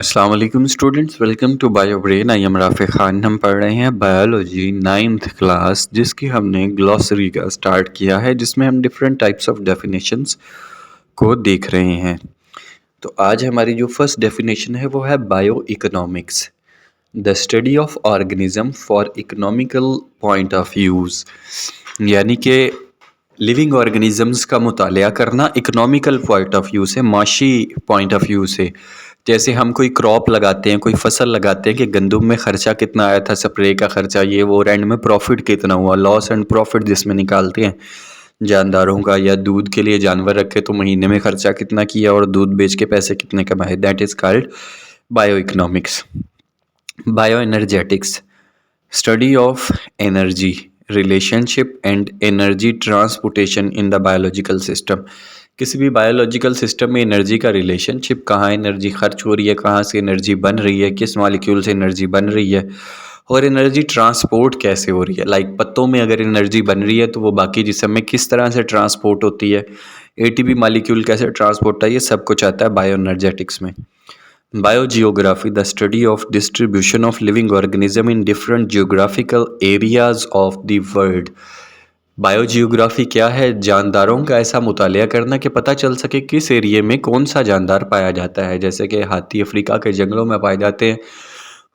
अस्सलाम वालेकुम students, welcome to bio brain. I am Rafe Khan. हम पढ़ रहे हैं बायोलॉजी 9th क्लास, जिसकी हमने ग्लॉसरी का स्टार्ट किया है, जिसमें हम डिफरेंट टाइप्स ऑफ डेफिनेशंस को देख रहे हैं। तो आज हमारी जो फर्स्ट डेफिनेशन है वो है bio economics, the study of organism for economical point of views. यानी कि लिविंग ऑर्गेनिजम्स का मुतालिया करना इकोनॉमिकल पॉइंट ऑफ व्यू से, माशी पॉइंट ऑफ व्यू से। जैसे हम कोई क्रॉप लगाते हैं, कोई फसल लगाते हैं कि गंदम में खर्चा कितना आया था, स्प्रे का खर्चा, ये वो, और एंड में प्रॉफिट कितना हुआ, लॉस एंड प्रॉफिट जिसमें निकालते हैं जानदारों का। या दूध के लिए जानवर रखे तो महीने में खर्चा कितना किया और दूध बेच के पैसे कितने कमाए, that is called bio economics. Bio energetics, study of energy relationship and energy transportation in the biological system. किसी भी बायोलॉजिकल सिस्टम में एनर्जी का रिलेशनशिप, कहाँ एनर्जी खर्च हो रही है, कहाँ से एनर्जी बन रही है, किस मॉलिक्यूल से एनर्जी बन रही है, और एनर्जी ट्रांसपोर्ट कैसे हो रही है। लाइक पत्तों में अगर एनर्जी बन रही है तो वो बाकी जिस्म में किस तरह से ट्रांसपोर्ट होती है, एटीपी मॉलिक्यूल कैसे ट्रांसपोर्ट होता है, ये सब कुछ आता है बायो एनर्जेटिक्स में। Biogeography, the study of distribution of living organism in different geographical areas of the world. Biogeography क्या है? जानदारों का ऐसा मुतालिया करना कि पता चल सके किस एरिया में कौन सा जानदार पाया जाता है। जैसे कि हाथी अफ्रीका के जंगलों में पाए जाते हैं,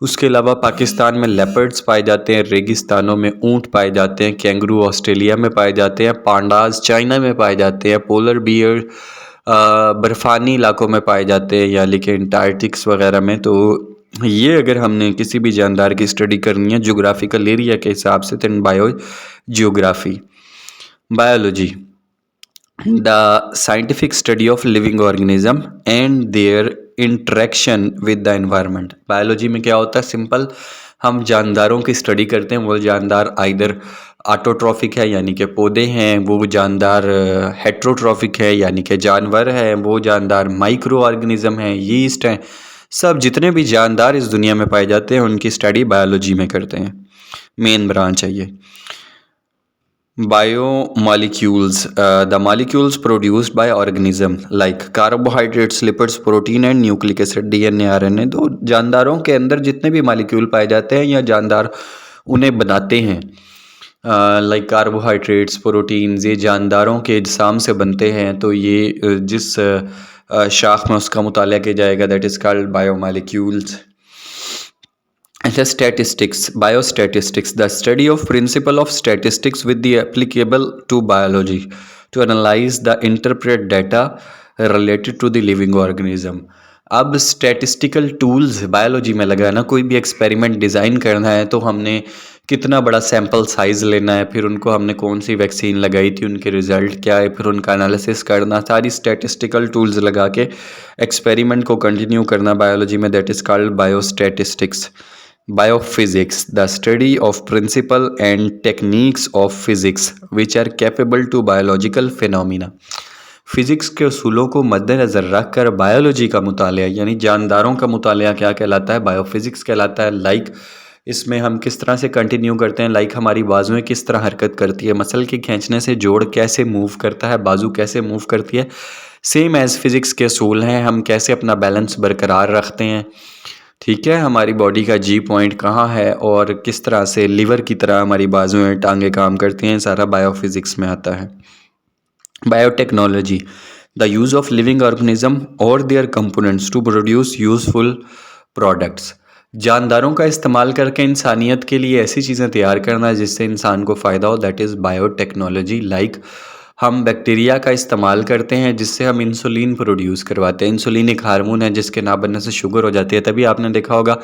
उसके अलावा पाकिस्तान में लेपर्ड्स पाए जाते हैं, रेगिस्तानों में ऊंट पाए जाते हैं, कैंगरू ऑस्ट्रेलिया में पाए जाते हैं, पांडाज चाइना में पाए जाते हैं, पोलर बियर बर्फ़ानी इलाकों में पाए जाते हैं, या लेकिन अंटार्कटिक्स वगैरह में। तो ये अगर हमने किसी भी जानदार की स्टडी करनी है जोग्राफिकल एरिया के हिसाब से, तो bio geography. Biology, the scientific study of living organism and there interaction with the environment. Biology में क्या होता है? सिंपल, हम जानदारों की स्टडी करते हैं। वो जानदार आइदर ऑटोट्रॉफिक है यानी कि पौधे हैं, वो जानदार हेट्रोट्रॉफिक है यानी कि जानवर है, वो जानदार माइक्रो ऑर्गेनिज्म है, यीस्ट हैं। सब जितने भी जानदार इस दुनिया में पाए जाते हैं उनकी स्टडी बायोलॉजी में करते हैं। मेन ब्रांच है ये। Biomolecules, the molecules produced by organism like carbohydrates, lipids, protein and nucleic acid, DNA, RNA। तो जानदारों के अंदर जितने भी मॉलिक्यूल पाए जाते हैं या जानदार उन्हें बनाते हैं, लाइक कार्बोहाइड्रेट्स, प्रोटीन्स, ये जानदारों के अजसाम से बनते हैं। तो ये जिस शाख में उसका मुतालिया किया जाएगा, that is called biomolecules. The statistics, biostatistics, the study of principle of statistics with the applicable to biology to analyze the interpret data related to the living organism। अब स्टैटिस्टिकल टूल्स बायोलॉजी में लगाना, कोई भी experiment design करना है तो हमने कितना बड़ा सैम्पल साइज़ लेना है, फिर उनको हमने कौन सी वैक्सीन लगाई थी, उनके रिज़ल्ट क्या है, फिर उनका एनालिसिस करना, सारी स्टैटिस्टिकल टूल्स लगा के एक्सपेरिमेंट को कंटिन्यू करना बायोलॉजी में, that is called biostatistics. Biophysics, the study of principle and techniques of physics which are capable to biological phenomena। Physics के असूलों को मद्देनज़र रख कर बायोलॉजी का मुतालिया यानी जानदारों का मुतालिया क्या कहलाता है? बायोफिज़िक्स कहलाता है। लाइक इसमें हम किस तरह से कंटिन्यू करते हैं, लाइक हमारी बाजुएं किस तरह हरकत करती है, मसल के खींचने से जोड़ कैसे मूव करता है, बाजू कैसे मूव करती है, सेम एज़ फिज़िक्स के असूल हैं। हम कैसे अपना बैलेंस बरकरार रखते हैं, ठीक है, हमारी बॉडी का जी पॉइंट कहाँ है, और किस तरह से लीवर की तरह हमारी बाजुएं टांगें काम करती हैं, सारा बायोफिज़िक्स में आता है। Biotechnology, the use of living organism और their components to produce useful products. जानदारों का इस्तेमाल करके इंसानियत के लिए ऐसी चीज़ें तैयार करना जिससे इंसान को फ़ायदा हो, दैट इज़ बायोटेक्नोलॉजी। लाइक हम बैक्टीरिया का इस्तेमाल करते हैं जिससे हम इंसुलिन प्रोड्यूस करवाते हैं। इंसुलिन एक हार्मोन है जिसके ना बनने से शुगर हो जाती है। तभी आपने देखा होगा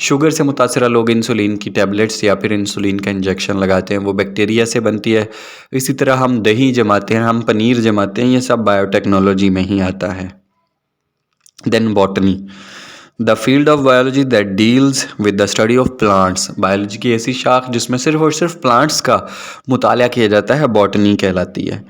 शुगर से मुतासरा लोग इंसुलिन की टैबलेट्स या फिर इंसुलिन का इंजेक्शन लगाते हैं, वो बैक्टीरिया से बनती है। इसी तरह हम दही जमाते हैं, हम पनीर जमाते हैं, ये सब बायोटेक्नोलॉजी में ही आता है। Then botany, the field of biology that deals with the study of plants. Biology की ऐसी शाख जिसमें सिर्फ और सिर्फ प्लांट्स का मुतालिया किया जाता है, बॉटनी कहलाती है।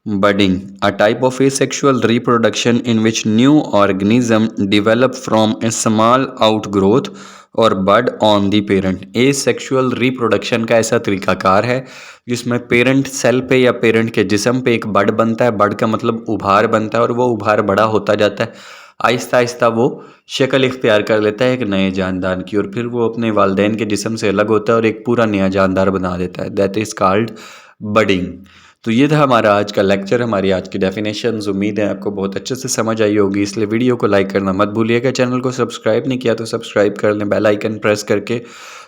Budding, a type of asexual reproduction in which new organism develop from a small outgrowth और bud on the parent. Asexual reproduction का ऐसा तरीकाकार है जिसमें पेरेंट सेल पे या पेरेंट के जिस्म पे एक बड बनता है। बड का मतलब उभार बनता है और वो उभार बड़ा होता जाता है। आहिस्ता आहिस्ता वो शक्ल इख्तियार कर लेता है एक नए जानदार की, और फिर वो अपने वालदैन के जिस्म से अलग होता है और एक पूरा नया जानदार बना देता है। That is called budding. तो ये था हमारा आज का लेक्चर, हमारी आज की डेफिनेशंस। उम्मीद है आपको बहुत अच्छे से समझ आई होगी, इसलिए वीडियो को लाइक करना मत भूलिएगा। चैनल को सब्सक्राइब नहीं किया तो सब्सक्राइब कर लें, बेल आइकन प्रेस करके,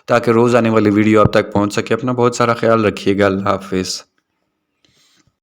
ताकि रोज़ आने वाली वीडियो आप तक पहुंच सके। अपना बहुत सारा ख्याल रखिएगा। अल्लाह हाफिज़।